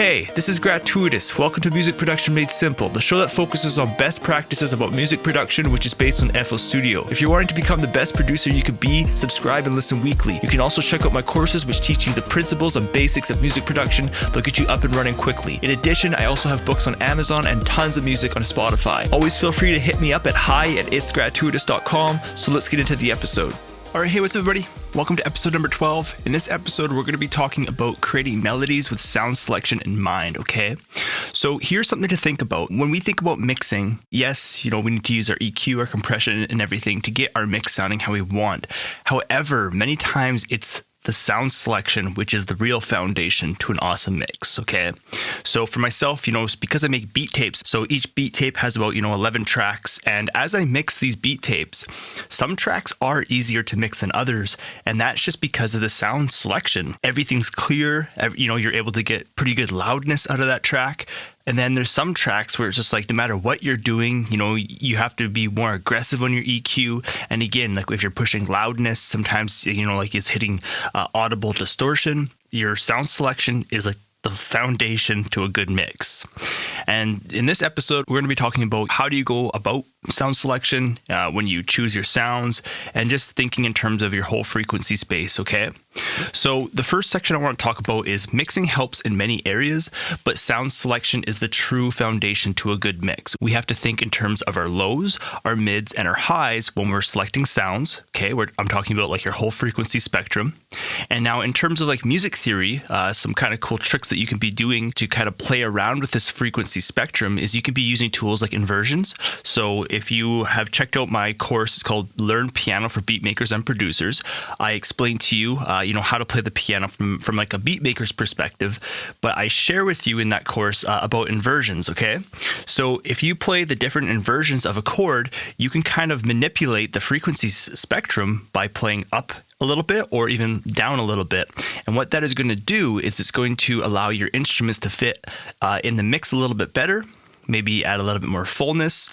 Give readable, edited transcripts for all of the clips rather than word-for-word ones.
Hey, this is Gratuitous. Welcome to Music Production Made Simple, the show that focuses on best practices about music production, which is based on FL Studio. If you're wanting to become the best producer you could be, subscribe and listen weekly. You can also check out my courses, which teach you the principles and basics of music production. They'll get you up and running quickly. In addition, I also have books on Amazon and tons of music on Spotify. Always feel free to hit me up at hi@itsgratuitous.com. So let's get into the episode. All right, hey, what's up, everybody? Welcome to episode number 12. In this episode, we're going to be talking about creating melodies with sound selection in mind, okay? So here's something to think about. When we think about mixing, yes, we need to use our EQ, our compression, and everything to get our mix sounding how we want. However, many times it's the sound selection, which is the real foundation to an awesome mix, okay? So for myself, because I make beat tapes, so each beat tape has about, 11 tracks. And as I mix these beat tapes, some tracks are easier to mix than others. And that's just because of the sound selection. Everything's clear, you're able to get pretty good loudness out of that track. And then there's some tracks where it's just like, no matter what you're doing, you have to be more aggressive on your EQ. And again, like if you're pushing loudness, sometimes, like it's hitting audible distortion. Your sound selection is like the foundation to a good mix. And in this episode, we're going to be talking about how do you go about sound selection when you choose your sounds, and just thinking in terms of your whole frequency space, okay? So the first section I want to talk about is mixing helps in many areas, but sound selection is the true foundation to a good mix. We have to think in terms of our lows, our mids, and our highs when we're selecting sounds, okay? I'm talking about like your whole frequency spectrum. And now in terms of like music theory, some kind of cool tricks that you can be doing to kind of play around with this frequency spectrum is you can be using tools like inversions. So if you have checked out my course, it's called Learn Piano for Beatmakers and Producers. I explain to you, how to play the piano from like a beatmaker's perspective, but I share with you in that course about inversions, okay? So if you play the different inversions of a chord, you can kind of manipulate the frequency spectrum by playing up a little bit or even down a little bit. And what that is going to do is it's going to allow your instruments to fit in the mix a little bit better, maybe add a little bit more fullness,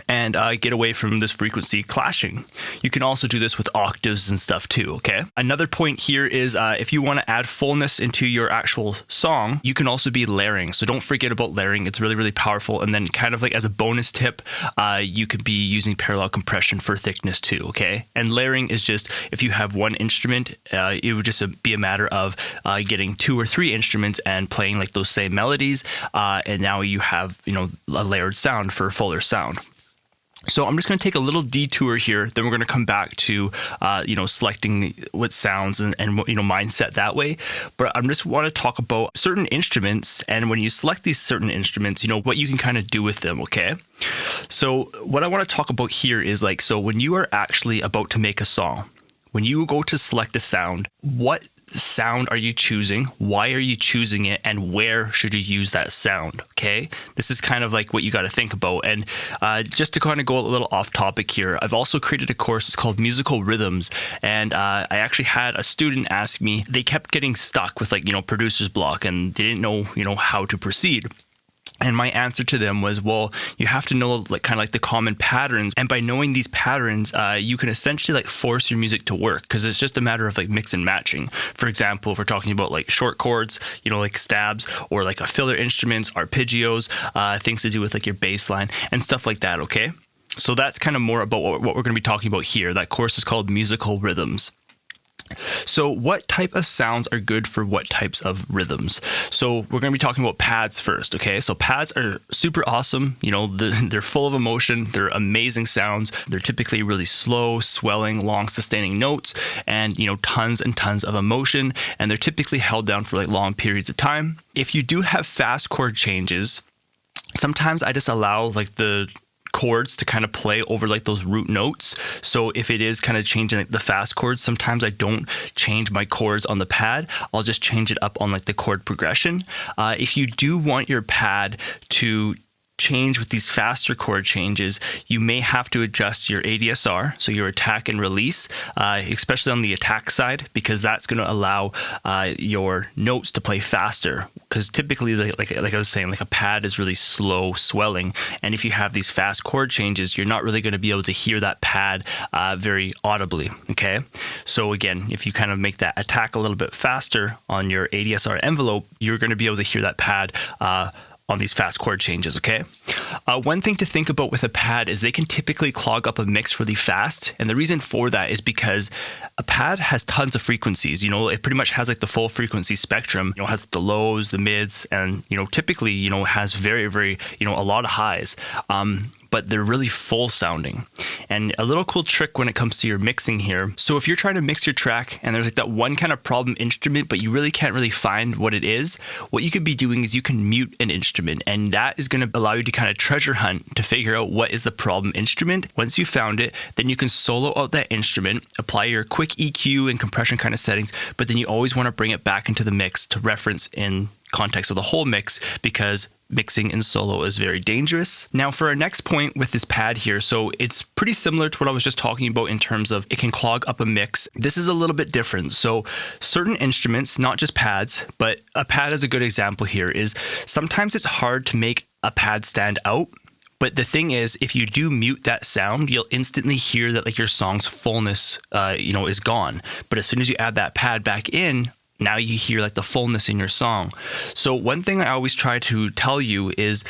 and get away from this frequency clashing. You can also do this with octaves and stuff too, okay? Another point here is if you want to add fullness into your actual song, you can also be layering. So don't forget about layering. It's really, really powerful. And then kind of like as a bonus tip, you could be using parallel compression for thickness too, okay? And layering is just, if you have one instrument, it would just be a matter of getting 2 or 3 instruments and playing like those same melodies. And now you have, a layered sound for a fuller sound. So I'm just going to take a little detour here. Then we're going to come back to, selecting what sounds and mindset that way. But I just want to talk about certain instruments. And when you select these certain instruments, what you can kind of do with them, okay? So what I want to talk about here is so when you are actually about to make a song, when you go to select a sound, what sound are you choosing? Why are you choosing it? And where should you use that sound? Okay, this is kind of like what you got to think about. And just to kind of go a little off topic here, I've also created a course. It's called Musical Rhythms, and I actually had a student ask me. They kept getting stuck with producer's block, and they didn't know how to proceed. And my answer to them was, well, you have to know kind of the common patterns. And by knowing these patterns, you can essentially force your music to work, because it's just a matter of mix and matching. For example, if we're talking about short chords, like stabs, or a filler instruments, arpeggios, things to do with your bass line and stuff like that, okay? So that's kind of more about what we're going to be talking about here. That course is called Musical Rhythms. So what type of sounds are good for what types of rhythms? So we're going to be talking about pads first, okay? So pads are super awesome. They're full of emotion. They're amazing sounds. They're typically really slow, swelling, long sustaining notes, and, tons and tons of emotion. And they're typically held down for long periods of time. If you do have fast chord changes, sometimes I just allow the chords to kind of play over those root notes. So if it is kind of changing the fast chords, sometimes I don't change my chords on the pad. I'll just change it up on the chord progression. If you do want your pad to change with these faster chord changes, you may have to adjust your ADSR, so your attack and release, especially on the attack side, because that's going to allow your notes to play faster. Because typically, like I was saying, like a pad is really slow swelling, and if you have these fast chord changes, you're not really going to be able to hear that pad very audibly. Okay, so again, if you kind of make that attack a little bit faster on your ADSR envelope, you're going to be able to hear that pad on these fast chord changes, okay? One thing to think about with a pad is they can typically clog up a mix really fast. And the reason for that is because a pad has tons of frequencies. You know, it pretty much has like the full frequency spectrum. You know, it has the lows, the mids, and, you know, typically, you know, has very, very, you know, a lot of highs. But they're really full sounding. And a little cool trick when it comes to your mixing here. So if you're trying to mix your track and there's like that one kind of problem instrument, but you really can't really find what it is, what you could be doing is you can mute an instrument, and that is going to allow you to kind of treasure hunt to figure out what is the problem instrument. Once you found it, then you can solo out that instrument, apply your quick EQ and compression kind of settings, but then you always want to bring it back into the mix to reference in context of the whole mix, because mixing in solo is very dangerous. Now for our next point with this pad here, so it's pretty similar to what I was just talking about in terms of it can clog up a mix. This is a little bit different. So certain instruments, not just pads, but a pad is a good example here, is sometimes it's hard to make a pad stand out. But the thing is, if you do mute that sound, you'll instantly hear that like your song's fullness, is gone. But as soon as you add that pad back in, now you hear like the fullness in your song. So one thing I always try to tell you is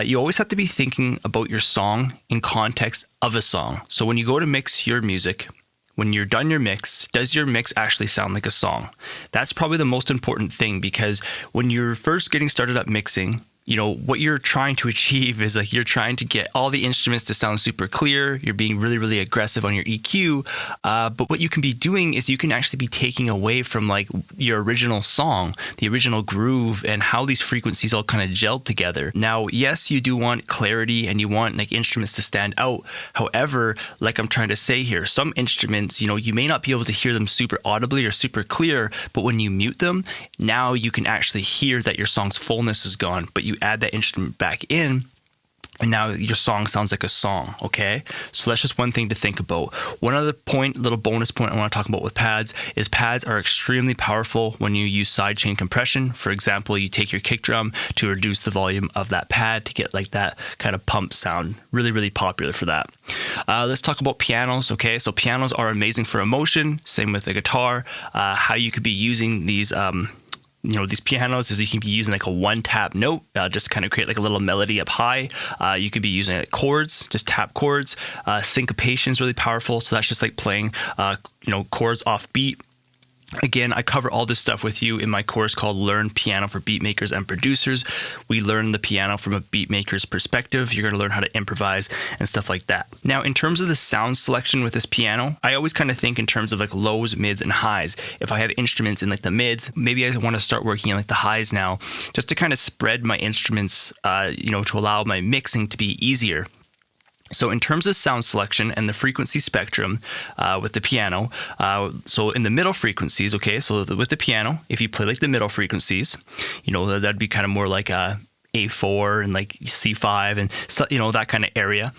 you always have to be thinking about your song in context of a song. So when you go to mix your music, when you're done your mix, does your mix actually sound like a song? That's probably the most important thing, because when you're first getting started up mixing, you know, what you're trying to achieve is like you're trying to get all the instruments to sound super clear. You're being really, really aggressive on your EQ. But what you can be doing is you can actually be taking away from like your original song, the original groove, and how these frequencies all kind of gelled together. Now, yes, you do want clarity and you want like instruments to stand out. However, like I'm trying to say here, some instruments, you know, you may not be able to hear them super audibly or super clear, but when you mute them, now you can actually hear that your song's fullness is gone, but you add that instrument back in, and now your song sounds like a song, okay? So that's just one thing to think about. One other point, little bonus point I want to talk about with pads is pads are extremely powerful when you use sidechain compression. For example, you take your kick drum to reduce the volume of that pad to get like that kind of pump sound. Really, really popular for that. Let's talk about pianos, okay? So pianos are amazing for emotion. Same with the guitar. How you could be using these these pianos is you can be using like a one tap note, just kind of create like a little melody up high. You could be using chords, just tap chords. Syncopation is really powerful. So that's just like playing, chords off beat. Again, I cover all this stuff with you in my course called Learn Piano for Beatmakers and Producers. We learn the piano from a beatmaker's perspective. You're going to learn how to improvise and stuff like that. Now, in terms of the sound selection with this piano, I always kind of think in terms of like lows, mids, and highs. If I have instruments in like the mids, maybe I want to start working in like the highs now, just to kind of spread my instruments, to allow my mixing to be easier. So in terms of sound selection and the frequency spectrum with the piano, so in the middle frequencies, okay, so with the piano, if you play like the middle frequencies, that'd be kind of more like A4 and like C5 and that kind of area.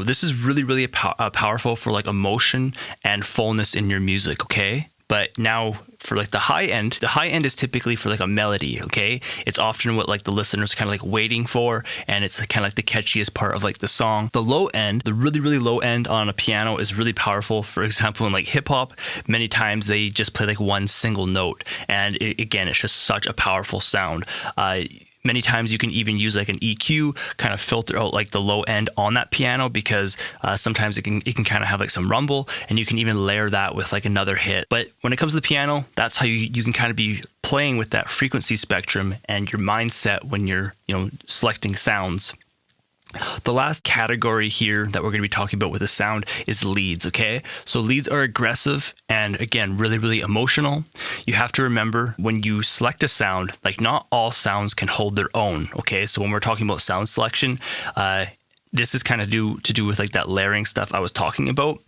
This is really, really powerful for like emotion and fullness in your music, okay? But now for like the high end is typically for like a melody, okay? It's often what like the listeners kind of like waiting for, and it's kind of like the catchiest part of like the song. The low end, the really, really low end on a piano is really powerful. For example, in like hip hop, many times they just play like one single note, and again, it's just such a powerful sound. Many times you can even use like an EQ, kind of filter out like the low end on that piano, because sometimes it can kind of have like some rumble, and you can even layer that with like another hit. But when it comes to the piano, that's how you can kind of be playing with that frequency spectrum and your mindset when you're selecting sounds. The last category here that we're going to be talking about with the sound is leads, okay? So leads are aggressive and, again, really, really emotional. You have to remember when you select a sound, like not all sounds can hold their own, okay? So when we're talking about sound selection, this is kind of to do with like that layering stuff I was talking about.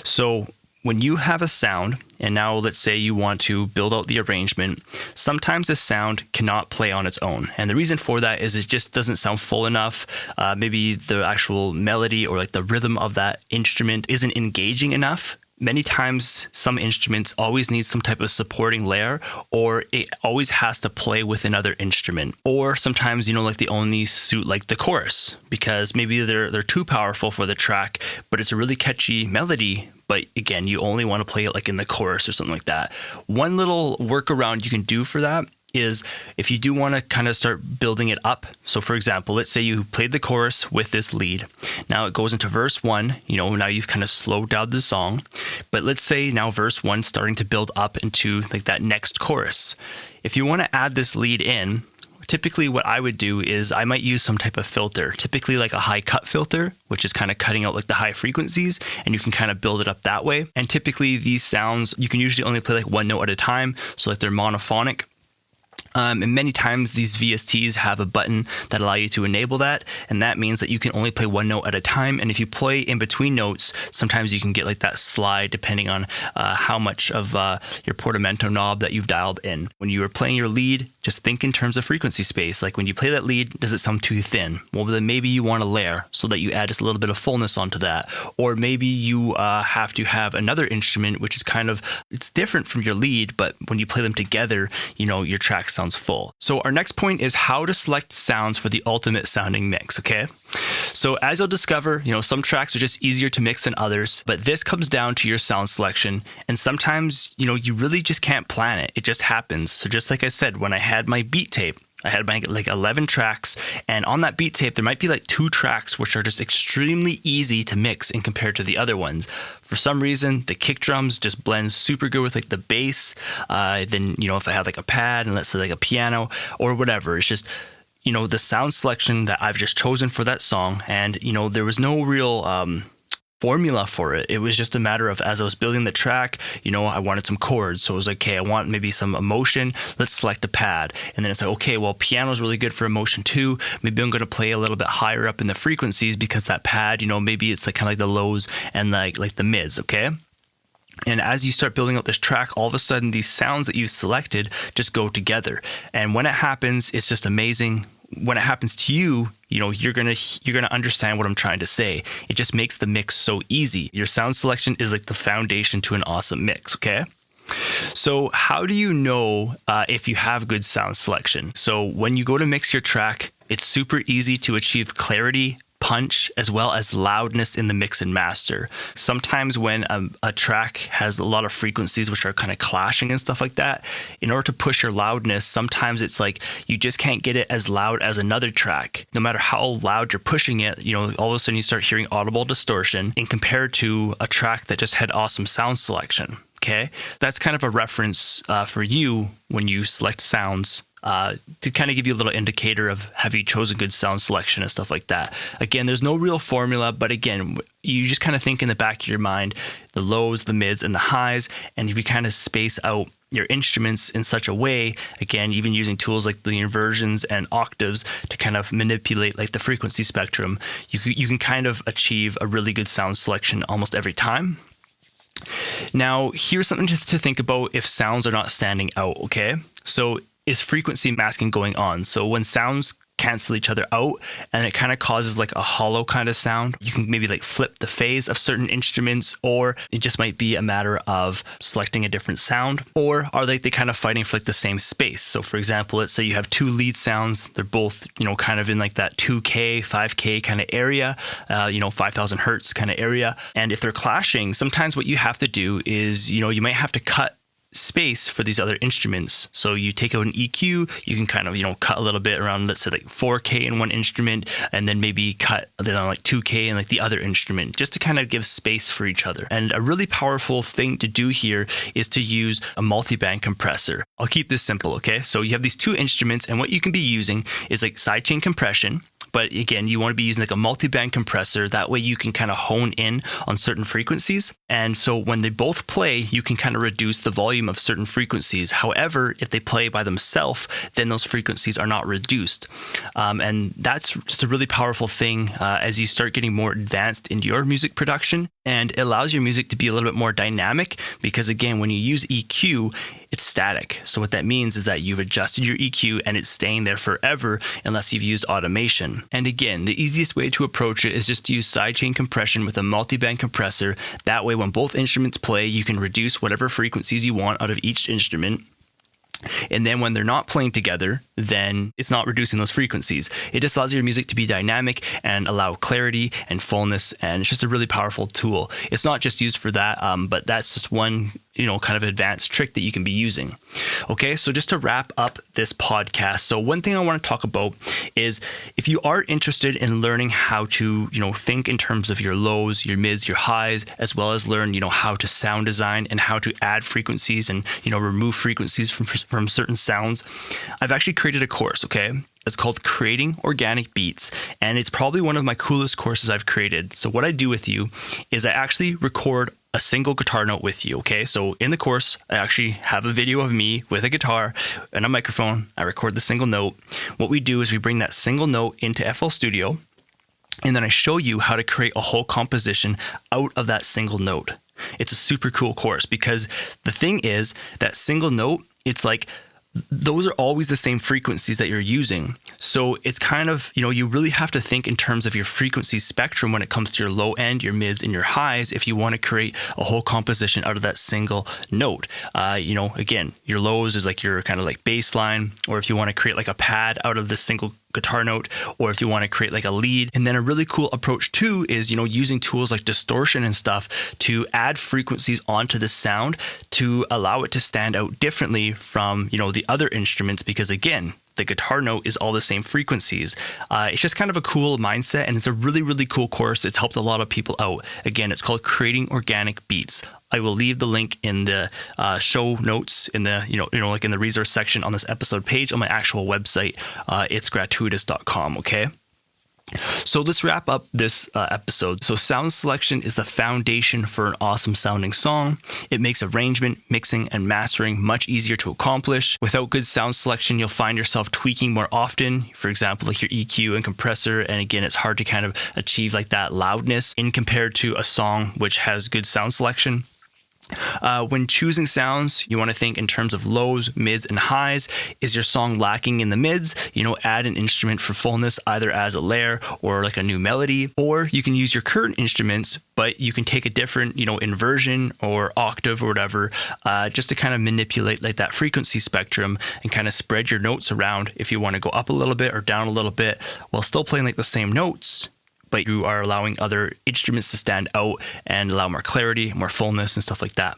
So when you have a sound, and now let's say you want to build out the arrangement, sometimes the sound cannot play on its own. And the reason for that is it just doesn't sound full enough. Maybe the actual melody or like the rhythm of that instrument isn't engaging enough. Many times, some instruments always need some type of supporting layer, or it always has to play with another instrument. Or sometimes, like they only suit like the chorus because maybe they're too powerful for the track, but it's a really catchy melody. But again, you only want to play it like in the chorus or something like that. One little workaround you can do for that is if you do want to kind of start building it up. So for example, let's say you played the chorus with this lead. Now it goes into verse 1, now you've kind of slowed down the song. But let's say now verse 1 starting to build up into like that next chorus. If you want to add this lead in, typically what I would do is I might use some type of filter, typically like a high cut filter, which is kind of cutting out like the high frequencies, and you can kind of build it up that way. And typically these sounds, you can usually only play like one note at a time. So like they're monophonic. And many times these VSTs have a button that allow you to enable that. And that means that you can only play one note at a time. And if you play in between notes, sometimes you can get like that slide depending on how much of your portamento knob that you've dialed in. When you are playing your lead, just think in terms of frequency space. Like when you play that lead, does it sound too thin? Well, then maybe you want a layer so that you add just a little bit of fullness onto that. Or maybe you have to have another instrument, which is kind of, it's different from your lead, but when you play them together, your track sounds full. So our next point is how to select sounds for the ultimate sounding mix, okay? So as you'll discover, some tracks are just easier to mix than others, but this comes down to your sound selection. And sometimes, you really just can't plan it. It just happens. So just like I said, when I had my beat tape, I had like 11 tracks, and on that beat tape, there might be like 2 tracks which are just extremely easy to mix in compared to the other ones. For some reason, the kick drums just blend super good with like the bass. Then, if I have like a pad and let's say like a piano or whatever, it's just, the sound selection that I've just chosen for that song. And, there was no real formula for it. It was just a matter of, as I was building the track, I wanted some chords. So it was like, okay, I want maybe some emotion. Let's select a pad. And then it's like, okay, well, piano is really good for emotion too. Maybe I'm going to play a little bit higher up in the frequencies because that pad, maybe it's like kind of like the lows and like the mids. Okay. And as you start building out this track, all of a sudden these sounds that you selected just go together. And when it happens, it's just amazing. When it happens to you, you're gonna understand what I'm trying to say. It just makes the mix so easy. Your sound selection is like the foundation to an awesome mix, okay? So how do you know if you have good sound selection? So when you go to mix your track, it's super easy to achieve clarity, punch, as well as loudness in the mix and master. Sometimes when a track has a lot of frequencies which are kind of clashing and stuff like that, in order to push your loudness, sometimes it's like you just can't get it as loud as another track. No matter how loud you're pushing it, all of a sudden you start hearing audible distortion in compared to a track that just had awesome sound selection. Okay, that's kind of a reference for you when you select sounds. To kind of give you a little indicator of have you chosen good sound selection and stuff like that. Again, there's no real formula, but again, you just kind of think in the back of your mind, the lows, the mids, and the highs. And if you kind of space out your instruments in such a way, again, even using tools like the inversions and octaves to kind of manipulate like the frequency spectrum, you can kind of achieve a really good sound selection almost every time. Now, here's something to think about if sounds are not standing out, okay? So is frequency masking going on? So when sounds cancel each other out and it kind of causes like a hollow kind of sound, you can maybe like flip the phase of certain instruments, or it just might be a matter of selecting a different sound, or are they kind of fighting for like the same space? So for example, let's say you have 2 lead sounds, they're both kind of in like that 2K 5K kind of area, 5,000 hertz kind of area, and if they're clashing, sometimes what you have to do is you might have to cut space for these other instruments. So you take out an EQ, you can kind of, cut a little bit around, let's say like 4K in one instrument, and then maybe cut then on like 2K in like the other instrument, just to kind of give space for each other. And a really powerful thing to do here is to use a multi-band compressor. I'll keep this simple, okay? So you have these 2 instruments, and what you can be using is like sidechain compression, but again, you want to be using like a multi-band compressor. That way you can kind of hone in on certain frequencies. And so when they both play, you can kind of reduce the volume of certain frequencies. However, if they play by themselves, then those frequencies are not reduced. And that's just a really powerful thing as you start getting more advanced in your music production. And it allows your music to be a little bit more dynamic because, again, when you use EQ, it's static. So what that means is that you've adjusted your EQ and it's staying there forever unless you've used automation. And again, the easiest way to approach it is just to use sidechain compression with a multi-band compressor. That way, when both instruments play, you can reduce whatever frequencies you want out of each instrument. And then when they're not playing together, then it's not reducing those frequencies. It just allows your music to be dynamic and allow clarity and fullness. And it's just a really powerful tool. It's not just used for that, but that's just one, kind of advanced trick that you can be using. Okay, so just to wrap up this podcast. So one thing I want to talk about is if you are interested in learning how to, think in terms of your lows, your mids, your highs, as well as learn, how to sound design and how to add frequencies and, remove frequencies from certain sounds, I've actually created a course, okay? It's called Creating Organic Beats, and it's probably one of my coolest courses I've created. So what I do with you is I actually record a single guitar note with you, okay? So in the course, I actually have a video of me with a guitar and a microphone. I record the single note. What we do is we bring that single note into FL Studio, and then I show you how to create a whole composition out of that single note. It's a super cool course because the thing is that single note, it's like those are always the same frequencies that you're using. So it's kind of, you really have to think in terms of your frequency spectrum when it comes to your low end, your mids, and your highs if you want to create a whole composition out of that single note. Again, your lows is like your kind of like bass line, or if you want to create like a pad out of the single guitar note, or if you want to create like a lead. And then a really cool approach too is, using tools like distortion and stuff to add frequencies onto the sound to allow it to stand out differently from, the other instruments, because again, the guitar note is all the same frequencies. It's just kind of a cool mindset, and it's a really, really cool course. It's helped a lot of people out. Again, it's called Creating Organic Beats. I will leave the link in the show notes in the, like in the resource section on this episode page on my actual website. It's gratuitous.com. Okay. So let's wrap up this episode. So sound selection is the foundation for an awesome sounding song. It makes arrangement, mixing, and mastering much easier to accomplish. Without good sound selection, you'll find yourself tweaking more often. For example, like your EQ and compressor. And again, it's hard to kind of achieve like that loudness in compared to a song which has good sound selection. When choosing sounds, you want to think in terms of lows, mids, and highs. Is your song lacking in the mids? Add an instrument for fullness, either as a layer or like a new melody, or you can use your current instruments, but you can take a different, inversion or octave or whatever, just to kind of manipulate like that frequency spectrum and kind of spread your notes around if you want to go up a little bit or down a little bit while still playing like the same notes. But you are allowing other instruments to stand out and allow more clarity, more fullness, and stuff like that.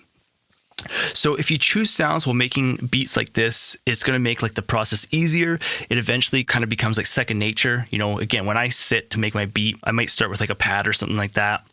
So if you choose sounds while making beats like this, it's going to make like the process easier. It eventually kind of becomes like second nature. Again, when I sit to make my beat, I might start with like a pad or something like that.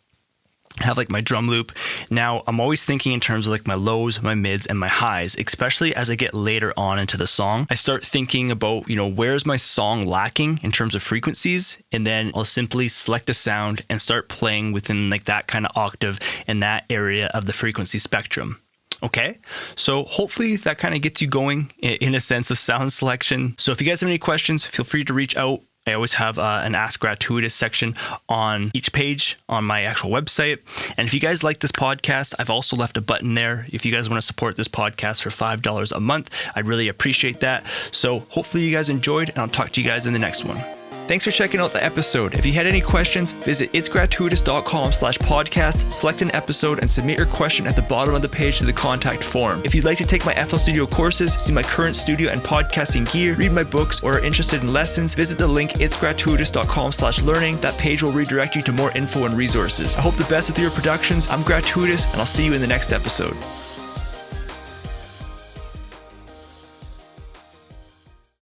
Have like my drum loop. Now I'm always thinking in terms of like my lows, my mids, and my highs, especially as I get later on into the song. I start thinking about, where's my song lacking in terms of frequencies? And then I'll simply select a sound and start playing within like that kind of octave in that area of the frequency spectrum. Okay, so hopefully that kind of gets you going in a sense of sound selection. So if you guys have any questions, feel free to reach out. I always have an Ask Gratuitous section on each page on my actual website. And if you guys like this podcast, I've also left a button there. If you guys want to support this podcast for $5 a month, I'd really appreciate that. So hopefully you guys enjoyed, and I'll talk to you guys in the next one. Thanks for checking out the episode. If you had any questions, visit itsgratuitous.com/podcast, select an episode, and submit your question at the bottom of the page to the contact form. If you'd like to take my FL Studio courses, see my current studio and podcasting gear, read my books, or are interested in lessons, visit the link itsgratuitous.com/learning. That page will redirect you to more info and resources. I hope the best with your productions. I'm Gratuitous, and I'll see you in the next episode.